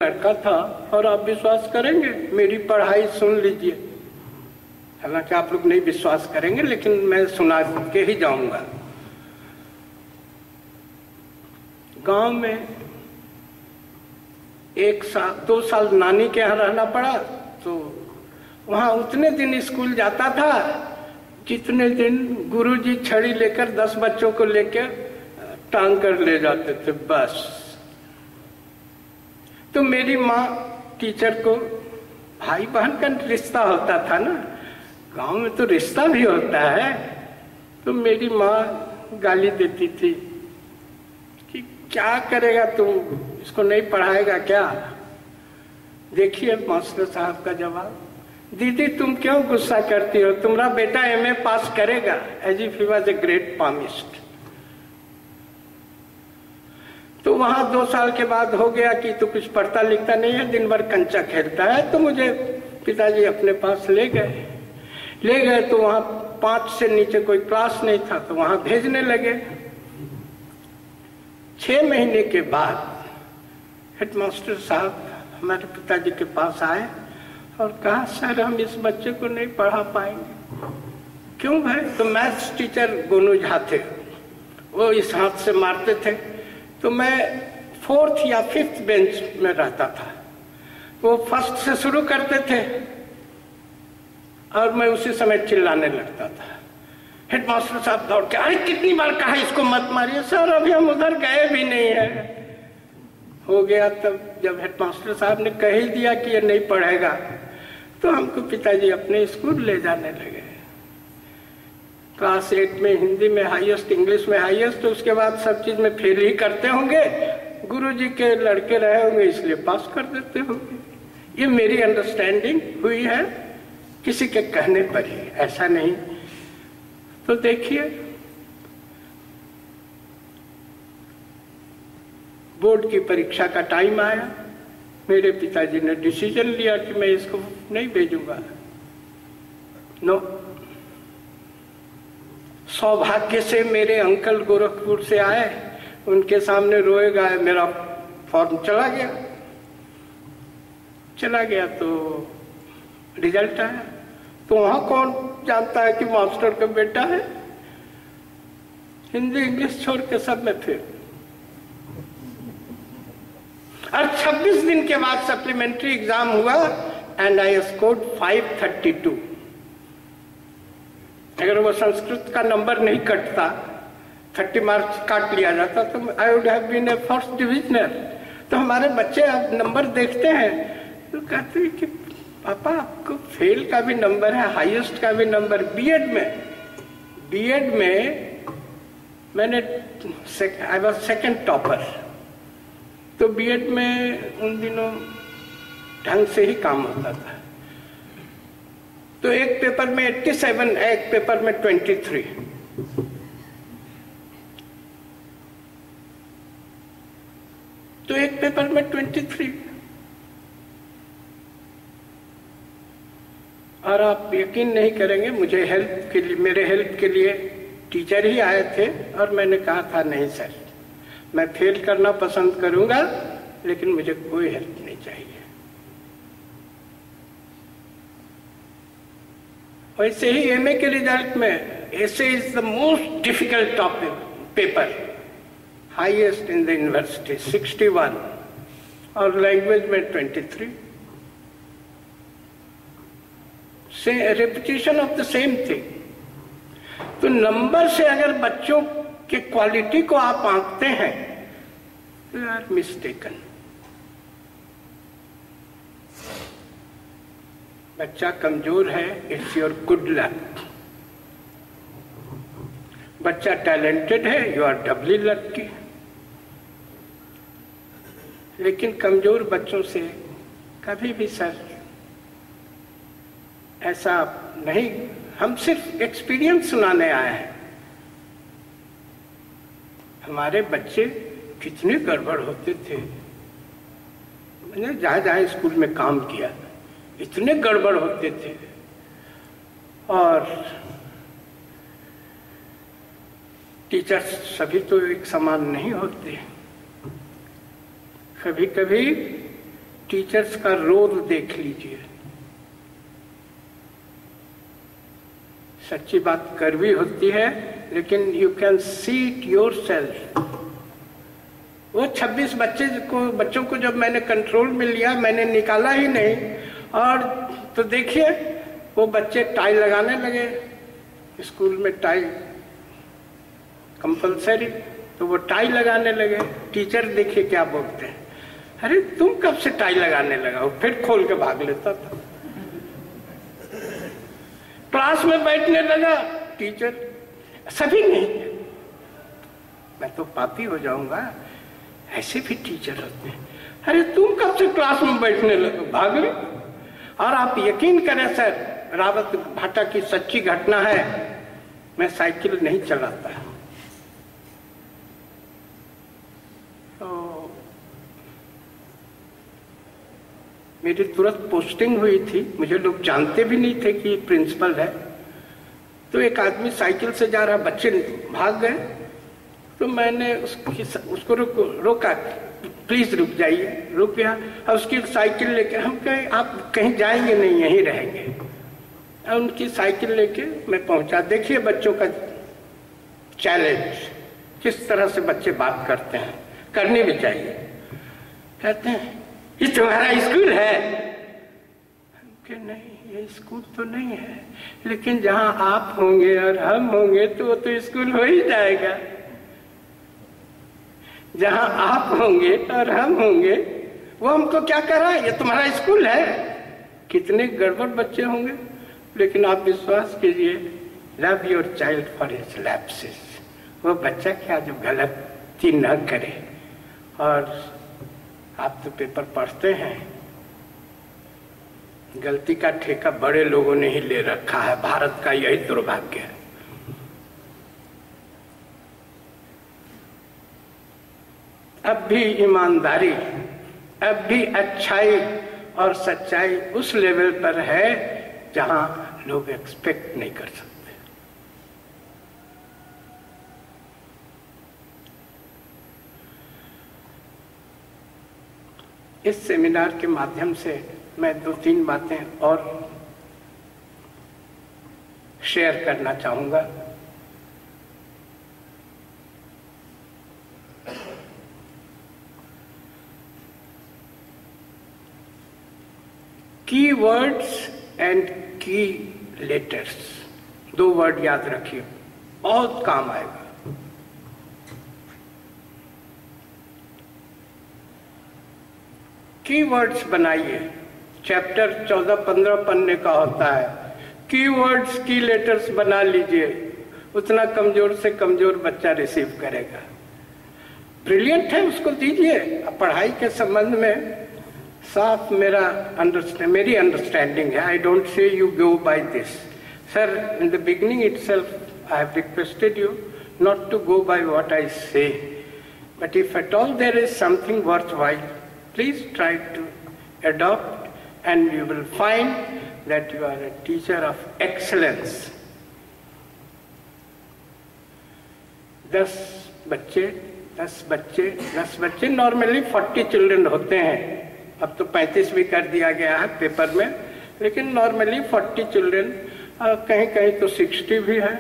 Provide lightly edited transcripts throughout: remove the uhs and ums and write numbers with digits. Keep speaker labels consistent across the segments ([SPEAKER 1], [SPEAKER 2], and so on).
[SPEAKER 1] लड़का था, और आप विश्वास करेंगे मेरी पढ़ाई सुन लीजिए, हालांकि आप लोग नहीं विश्वास करेंगे लेकिन मैं सुना के ही जाऊंगा। गांव में 2 साल नानी के यहाँ रहना पड़ा, तो वहां उतने दिन स्कूल जाता था जितने दिन गुरुजी छड़ी लेकर 10 बच्चों को लेकर टांग कर ले जाते थे बस। तो मेरी माँ टीचर को, भाई बहन का रिश्ता होता था ना, गांव में तो रिश्ता भी होता है, तो मेरी माँ गाली देती थी कि क्या करेगा तुम, इसको नहीं पढ़ाएगा क्या। देखिए मास्टर साहब का जवाब, दीदी तुम क्यों गुस्सा करती हो, तुम्हारा बेटा एमए पास करेगा, as if he was a great palmist. तो वहां 2 साल के बाद हो गया कि तो कुछ पढ़ता लिखता नहीं है, दिन भर कंचा खेलता है। तो मुझे पिताजी अपने पास ले गए तो वहां 5 से नीचे कोई क्लास नहीं था, तो वहां भेजने लगे। 6 महीने के बाद हेडमास्टर साहब हमारे पिताजी के पास आए और कहा, सर हम इस बच्चे को नहीं पढ़ा पाएंगे। क्यों भाई? तो मैथ्स टीचर गोनू झा थे, वो इस हाथ से मारते थे, तो मैं 4th या 5th बेंच में रहता था, वो 1st से शुरू करते थे और मैं उसी समय चिल्लाने लगता था। हेडमास्टर साहब दौड़ के, अरे कितनी बार कहा इसको मत मारिए। सर अभी हम उधर गए भी नहीं है। हो गया तब जब हेडमास्टर साहब ने कह ही दिया कि ये नहीं पढ़ेगा, तो हमको पिताजी अपने स्कूल ले जाने लगे। क्लास 8 में हिंदी में हाईएस्ट, इंग्लिश में हाईएस्ट, तो उसके बाद सब चीज में फेल ही करते होंगे, गुरुजी के लड़के रहे होंगे इसलिए पास कर देते होंगे। ये मेरी अंडरस्टैंडिंग हुई है, किसी के कहने पर ही, ऐसा नहीं। तो देखिए बोर्ड की परीक्षा का टाइम आया, मेरे पिताजी ने डिसीजन लिया कि मैं इसको नहीं भेजूंगा। नो, सौभाग्य से मेरे अंकल गोरखपुर से आए, उनके सामने रोए गाए मेरा फॉर्म चला गया तो रिजल्ट आया, तो वहां कौन जानता है कि मास्टर का बेटा है। हिंदी इंग्लिश छोड़ के सब में फेल। और 26 दिन के बाद सप्लीमेंट्री एग्जाम हुआ एंड आई स्कोर्ड 532। अगर वो संस्कृत का नंबर नहीं कटता, 30 मार्क्स काट लिया जाता, तो I would have been a first divisioner. तो हमारे बच्चे अब नंबर देखते हैं तो कहते हैं कि पापा आपको फेल का भी नंबर है, हाईएस्ट का भी नंबर। बीएड में मैंने आई वाज सेकंड टॉपर। तो बीएड में उन दिनों ढंग से ही काम होता था। तो एक पेपर में 87, एक पेपर में 23। तो एक पेपर में 23। और आप यकीन नहीं करेंगे, मुझे हेल्प के लिए, मेरे हेल्प के लिए टीचर ही आए थे और मैंने कहा था नहीं सर, मैं फेल करना पसंद करूंगा लेकिन मुझे कोई हेल्प नहीं चाहिए। वैसे ही एमए के रिजल्ट में ऐसे is the most difficult topic paper, highest in the university 61 और लैंग्वेज में 23। Repetition of the same thing. तो नंबर से अगर बच्चों के क्वालिटी को आप आंकते हैं तो यू आर मिस्टेकन। बच्चा कमजोर है, इट्स योर गुड लक। बच्चा टैलेंटेड है, यू आर डबली लकी। लेकिन कमजोर बच्चों से कभी भी सर ऐसा नहीं, हम सिर्फ एक्सपीरियंस सुनाने आए हैं। हमारे बच्चे कितने गड़बड़ होते थे, मैंने जहां जहां स्कूल में काम किया इतने गड़बड़ होते थे। और टीचर्स सभी तो एक समान नहीं होते। कभी कभी टीचर्स का रोल देख लीजिए। सच्ची बात कड़वी होती है, लेकिन you can see it yourself. वो 26 बच्चों को जब मैंने कंट्रोल में लिया, मैंने निकाला ही नहीं, और तो देखिए वो बच्चे टाई लगाने लगे। स्कूल में टाई कंपलसरी, तो वो टाई लगाने लगे। टीचर देखिए क्या बोलते हैं, अरे तुम कब से टाई लगाने लगा हो? फिर खोल के भाग लेता था। क्लास में बैठने लगा टीचर, सभी नहीं, मैं तो पापी हो जाऊंगा, ऐसे भी टीचर होते हैं। अरे तुम कब से क्लास में बैठने लगे, भाग ले। और आप यकीन करें सर, रावत भाटा की सच्ची घटना है, मैं साइकिल नहीं चलाता। तो मेरी तुरंत पोस्टिंग हुई थी, मुझे लोग जानते भी नहीं थे कि प्रिंसिपल है। तो एक आदमी साइकिल से जा रहा, बच्चे भाग गए, तो मैंने उसको रोका, प्लीज रुक जाइए। रुक गया, और उसकी साइकिल लेके, हम कहे आप कहीं जाएंगे नहीं, यहीं रहेंगे। और उनकी साइकिल लेके मैं पहुंचा। देखिए बच्चों का चैलेंज, किस तरह से बच्चे बात करते हैं, करनी भी चाहिए। कहते हैं ये तुम्हारा स्कूल है? कि नहीं, ये स्कूल तो नहीं है, लेकिन जहां आप होंगे और हम होंगे तो वो तो स्कूल हो ही जाएगा। जहां आप होंगे और हम होंगे, वो हमको क्या कर रहा है, ये तुम्हारा स्कूल है। कितने गड़बड़ बच्चे होंगे, लेकिन आप विश्वास कीजिए, love your child for his lapses. वो बच्चा क्या जो गलती न करे। और आप तो पेपर पढ़ते हैं, गलती का ठेका बड़े लोगों ने ही ले रखा है। भारत का यही दुर्भाग्य है। अब भी ईमानदारी, अब भी अच्छाई और सच्चाई उस लेवल पर है जहां लोग एक्सपेक्ट नहीं कर सकते। इस सेमिनार के माध्यम से मैं 2-3 बातें और शेयर करना चाहूंगा। की वर्ड्स एंड की लेटर्स, 2 वर्ड याद रखिए, बहुत काम आएगा। की वर्ड्स बनाइए। चैप्टर 14-15 पन्ने का होता है। की वर्ड्स की लेटर्स बना लीजिए, उतना कमजोर से कमजोर बच्चा रिसीव करेगा। ब्रिलियंट है उसको दीजिए। पढ़ाई के संबंध में साफ मेरी अंडरस्टैंडिंग है। I don't say you go by this sir. In the beginning itself I have requested you not to go by what I say, but if at all there is something worthwhile, please try to adopt and you will find that you are a teacher of excellence. 10 बच्चे normally 40 children होते हैं। अब तो 35 भी कर दिया गया है पेपर में, लेकिन नॉर्मली 40 चिल्ड्रन, कहीं कहीं तो 60 भी है।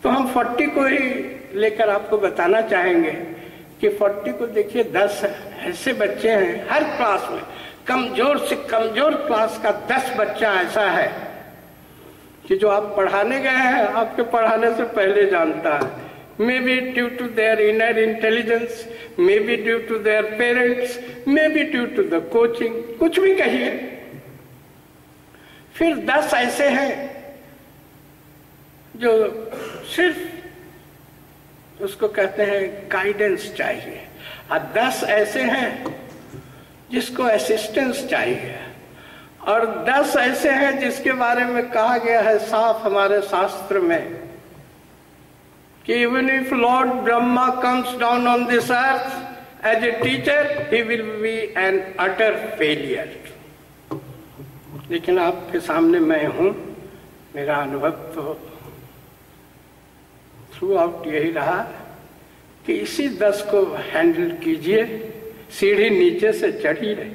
[SPEAKER 1] तो हम 40 को ही लेकर आपको बताना चाहेंगे कि 40 को देखिए, 10 ऐसे बच्चे हैं हर क्लास में। कमजोर से कमजोर क्लास का 10 बच्चा ऐसा है कि जो आप पढ़ाने गए हैं आपके पढ़ाने से पहले जानता है। May be due to their inner intelligence, may be due to their parents, may be due to the coaching, कुछ भी कहिए। फिर 10 ऐसे हैं जो सिर्फ उसको कहते हैं गाइडेंस चाहिए, और 10 ऐसे हैं जिसको असिस्टेंस चाहिए, और 10 ऐसे हैं जिसके बारे में कहा गया है साफ हमारे शास्त्र में कि even if Lord Brahma comes down on this earth as a teacher, he will be an utter failure. लेकिन आपके सामने मैं हूं, मेरा अनुभव तो थ्रू आउट यही रहा कि इसी 10 को हैंडल कीजिए। सीढ़ी नीचे से चढ़ी रही,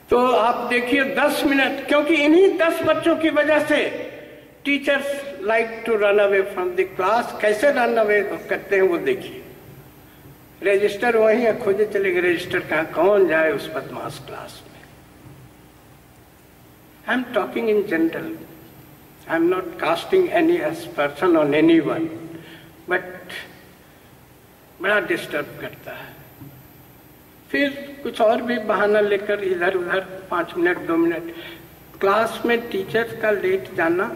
[SPEAKER 1] तो आप देखिए 10 मिनट, क्योंकि इन्हीं 10 बच्चों की वजह से teachers like to run away from the class. कैसे रन अवे करते हैं वो देखिए। रजिस्टर वही है, खोजे चले गए रजिस्टर कहाँ, कौन जाए उस बदमाश क्लास में। आई am talking in general, I am not casting any person on any one, but बड़ा डिस्टर्ब करता है। फिर कुछ और भी बहाना लेकर इधर उधर 5 मिनट 2 मिनट। क्लास में टीचर का लेट जाना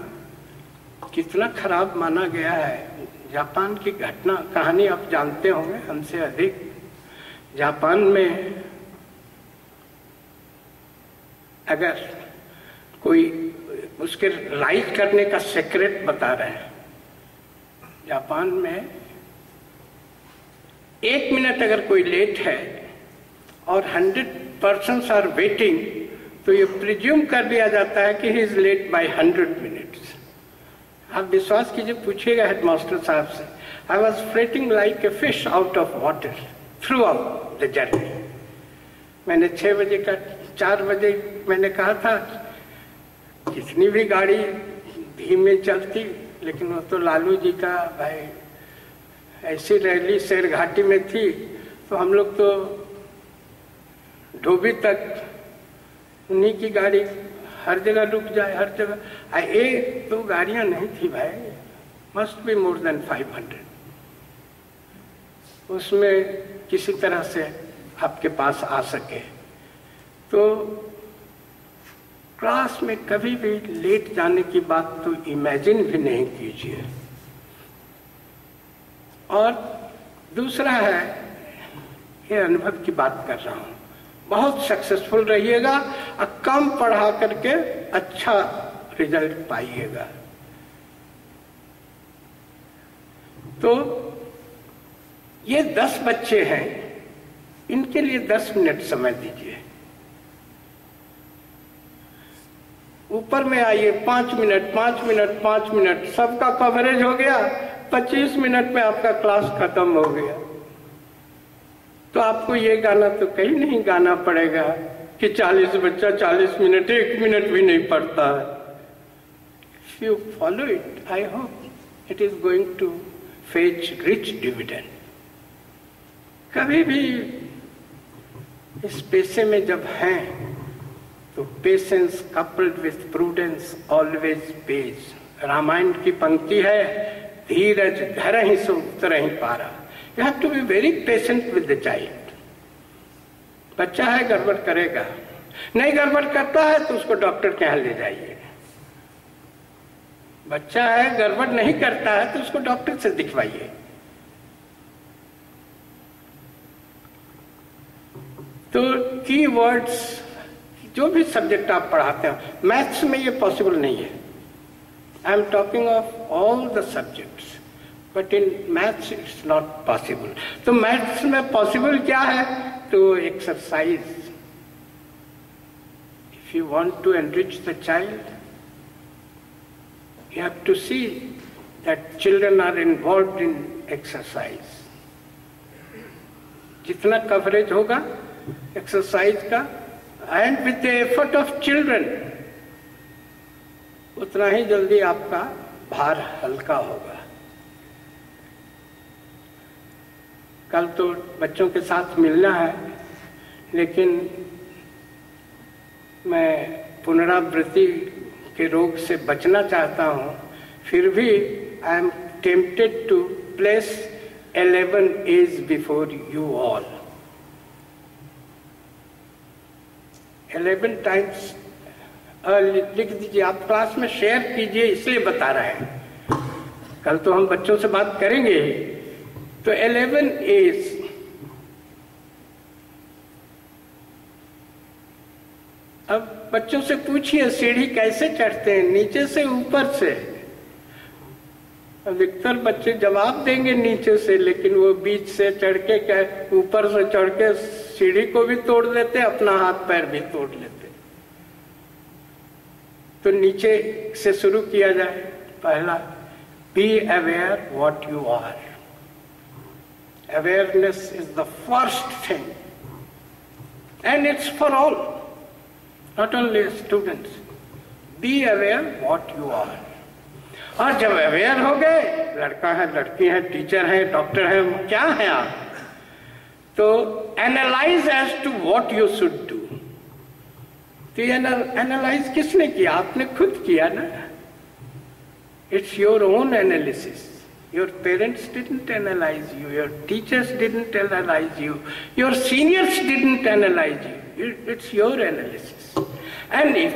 [SPEAKER 1] कितना खराब माना गया है। जापान की घटना कहानी आप जानते होंगे हमसे अधिक। जापान में अगर कोई उसके राइट करने का सीक्रेट बता रहे हैं, जापान में 1 मिनट अगर कोई लेट है और 100 persons आर वेटिंग, तो ये प्रिज्यूम कर दिया जाता है कि he is late by 100 minutes. आप विश्वास कीजिए, पूछिएगा हेडमास्टर साहब से। I was floating like a fish out of water throughout the journey. मैंने 6 बजे का 4 बजे मैंने कहा था, कितनी भी गाड़ी धीमे चलती, लेकिन वो तो लालू जी का भाई ऐसी रैली शेर घाटी में थी, तो हम लोग तो धोबी तक उन्हीं की गाड़ी हर जगह रुक जाए, हर जगह। एक तो गाड़ियां नहीं थी भाई, मस्ट बी मोर देन 500। उसमें किसी तरह से आपके पास आ सके। तो क्लास में कभी भी लेट जाने की बात तो इमेजिन भी नहीं कीजिए। और दूसरा है, ये अनुभव की बात कर रहा हूं, बहुत सक्सेसफुल रहिएगा और कम पढ़ा करके अच्छा रिजल्ट पाइएगा। तो ये 10 बच्चे हैं, इनके लिए 10 मिनट समय दीजिए। ऊपर में आइए, 5 मिनट 5 मिनट 5 मिनट, सबका कवरेज हो गया। 25 मिनट में आपका क्लास खत्म हो गया। तो आपको ये गाना तो कहीं नहीं गाना पड़ेगा कि 40 बच्चा 40 मिनट 1 मिनट भी नहीं पढ़ता है। If you follow it, I hope it is going to fetch rich dividend. कभी भी इस पेशे में जब हैं तो patience coupled with prudence always pays. Ramayan की पंक्ति है, धीरज धर ही सो उतरहि पारा। You have to be very patient with the child. बच्चा है, गड़बड़ करेगा, नहीं गड़बड़ करता है तो उसको डॉक्टर के यहाँ ले जाइए। बच्चा है, गड़बड़ नहीं करता है तो उसको डॉक्टर से दिखवाइए। तो की वर्ड्स, जो भी सब्जेक्ट आप पढ़ाते हो, मैथ्स में ये पॉसिबल नहीं है। I am talking of all the subjects, but in maths it's not possible. तो मैथ्स में पॉसिबल क्या है? तो exercise. If you want to enrich the child, you have to see that children are involved in exercise. जितना coverage होगा exercise का and with the effort of children, उतना ही जल्दी आपका भार हल्का होगा। कल तो बच्चों के साथ मिलना है, लेकिन मैं पुनरावृत्ति के रोग से बचना चाहता हूं। फिर भी I am tempted to place 11 as before you all. 11 times लिख दीजिए, आप क्लास में शेयर कीजिए, इसलिए बता रहे हैं। कल तो हम बच्चों से बात करेंगे। तो 11 एज, अब बच्चों से पूछिए सीढ़ी कैसे चढ़ते हैं, नीचे से ऊपर से। अधिकतर बच्चे जवाब देंगे नीचे से, लेकिन वो बीच से चढ़ के क्या, ऊपर से चढ़ के सीढ़ी को भी तोड़ देते, अपना हाथ पैर भी तोड़ लेते। तो नीचे से शुरू किया जाए। पहला, be aware what you are. Awareness is the first thing and it's for all. not only students. Be aware what you are. और जब अवेयर हो गए, लड़का है, लड़की है, टीचर है, डॉक्टर है, क्या है आप, तो analyse as to what you should do. तो एनालाइज किसने किया? आपने खुद किया ना. It's your own analysis. Your parents didn't analyze you, your teachers didn't analyze you, your seniors didn't analyze you. It's your analysis. And if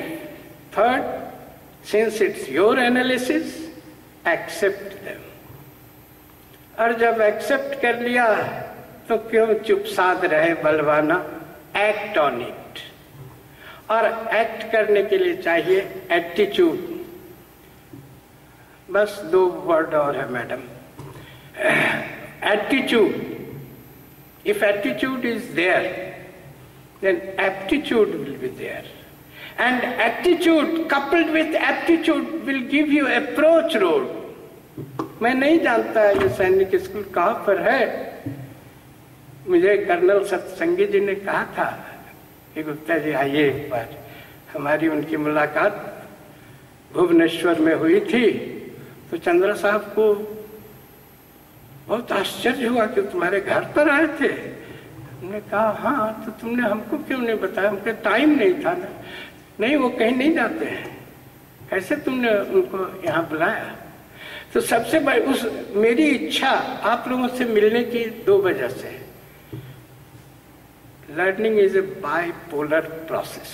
[SPEAKER 1] third, since it's your analysis, accept them. और जब accept कर लिया तो क्यों चुप साध रहे Balwana? Act on it. और act करने के लिए चाहिए attitude. बस 2 वर्ड और है madam. Attitude. If attitude is there then aptitude will be there, and attitude coupled with aptitude will give you approach road. मैं नहीं जानता ये सैनिक स्कूल कहाँ पर है. मुझे कर्नल सत्संगी जी ने कहा था कि गुप्ता जी आइए एक बार. हमारी उनकी मुलाकात भुवनेश्वर में हुई थी. तो चंद्रा साहब को बहुत आश्चर्य हुआ कि तुम्हारे घर पर आए थे. हमने कहा हाँ, तो तुमने हमको क्यों नहीं बताया? हमको टाइम नहीं था ना. नहीं, वो कहीं नहीं जाते हैं. कैसे तुमने उनको यहाँ बुलाया? तो सबसे बड़ी उस मेरी इच्छा आप लोगों से मिलने की 2 वजह से. Learning is a bipolar process.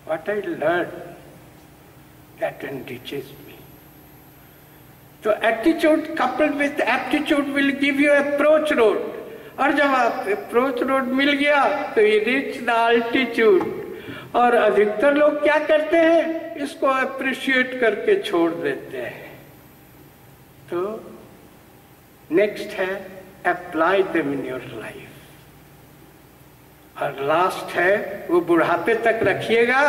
[SPEAKER 1] What I learn that enriches me. तो attitude coupled with aptitude will give you approach road. और जब आप approach road मिल गया तो you reach the altitude. और अधिकतर लोग क्या करते हैं? इसको अप्रिशिएट करके छोड़ देते हैं. तो नेक्स्ट है apply them in your life. और लास्ट है वो बुढ़ापे तक रखिएगा,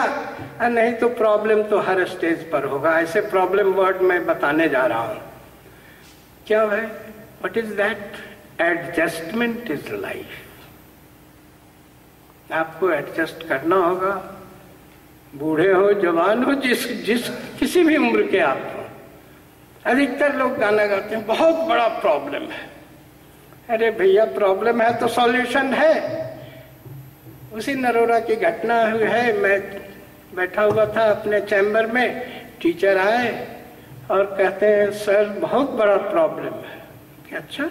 [SPEAKER 1] और नहीं तो प्रॉब्लम तो हर स्टेज पर होगा. ऐसे प्रॉब्लम वर्ड मैं बताने जा रहा हूं. क्या है? What is that? Adjustment is life. आपको एडजस्ट करना होगा. बूढ़े हो, जवान हो, जिस किसी भी उम्र के आप हो. अधिकतर लोग गाना गाते हैं बहुत बड़ा प्रॉब्लम है. अरे भैया, प्रॉब्लम है तो सॉल्यूशन है. उसी नरोरा की घटना हुई है. मैं बैठा हुआ था अपने चैम्बर में. टीचर आए और कहते हैं सर बहुत बड़ा प्रॉब्लम है. अच्छा,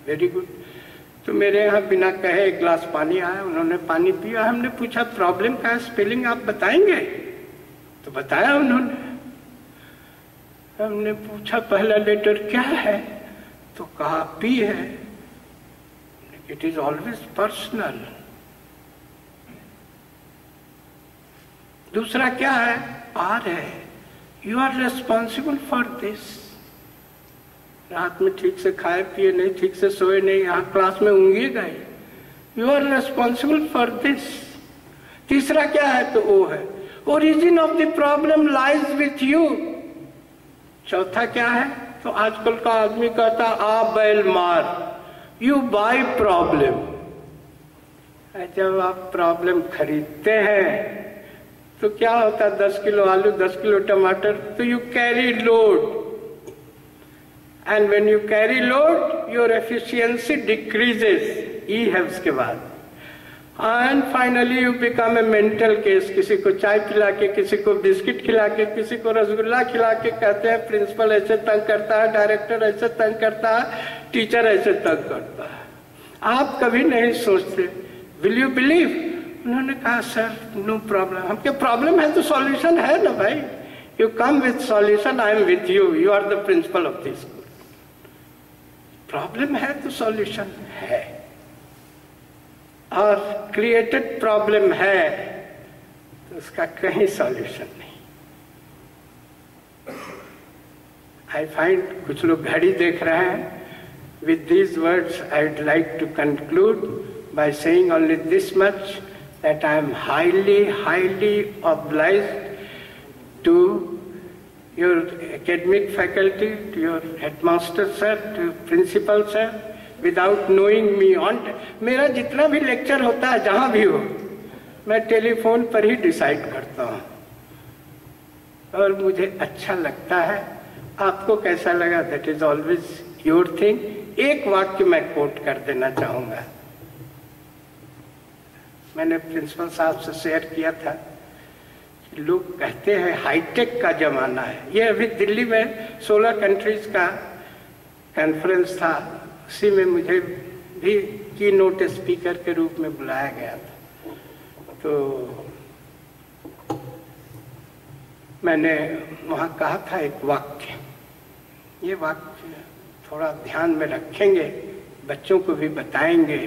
[SPEAKER 1] वेरी गुड. तो मेरे यहाँ बिना कहे 1 गिलास पानी आया. उन्होंने पानी पिया. हमने पूछा प्रॉब्लम का स्पेलिंग आप बताएंगे? तो बताया उन्होंने. हमने पूछा पहला लेटर क्या है? तो कहा पी है. It is always personal. दूसरा क्या है? आर है. You are responsible for this. रात में ठीक से खाए पिए नहीं, ठीक से सोए नहीं, यहाँ क्लास में ऊँघिएगा ही. You are responsible for this. तीसरा क्या है? तो ओ है. Origin of the problem lies with you. चौथा क्या है? तो आजकल का आदमी कहता आ बैल मार. You buy problem. जब आप प्रॉब्लम खरीदते हैं तो क्या होता है? 10 किलो आलू, 10 किलो टमाटर. तो you carry load, and when you carry load your efficiency decreases. ई है उसके बाद. And finally you become a mental case. किसी को चाय पिला के, किसी को बिस्किट खिला के, किसी को रसगुल्ला खिला के कहते हैं प्रिंसिपल ऐसे तंग करता है, डायरेक्टर ऐसे तंग करता है, टीचर ऐसे तंग करता है. आप कभी नहीं सोचते. Will you believe? उन्होंने कहा सर नो प्रॉब्लम. हम क्या प्रॉब्लम है तो सॉल्यूशन है ना भाई. You come with solution. I am with you. You are the principal of this school. Problem है तो सॉल्यूशन है. और क्रिएटेड प्रॉब्लम है तो उसका कहीं सॉल्यूशन नहीं. आई फाइंड कुछ लोग घड़ी देख रहे हैं. With these words I would like to conclude by saying only this much, that I am highly obliged to your academic faculty, to your headmaster sir, to principal sir. Without knowing me, on मेरा जितना भी lecture होता है जहाँ भी हो, मैं telephone पर ही डिसाइड करता हूँ और मुझे अच्छा लगता है। आपको कैसा लगा, that is always your thing. एक वाक्य मैं कोट कर देना चाहूंगा, मैंने प्रिंसिपल साहब से शेयर किया था कि लोग कहते हैं हाईटेक का जमाना है। ये अभी दिल्ली में 16 कंट्रीज का कॉन्फ्रेंस था, उसी में मुझे भी की नोट स्पीकर के रूप में बुलाया गया था। तो मैंने वहाँ कहा था एक वाक्य, ये वाक्य थोड़ा ध्यान में रखेंगे, बच्चों को भी बताएंगे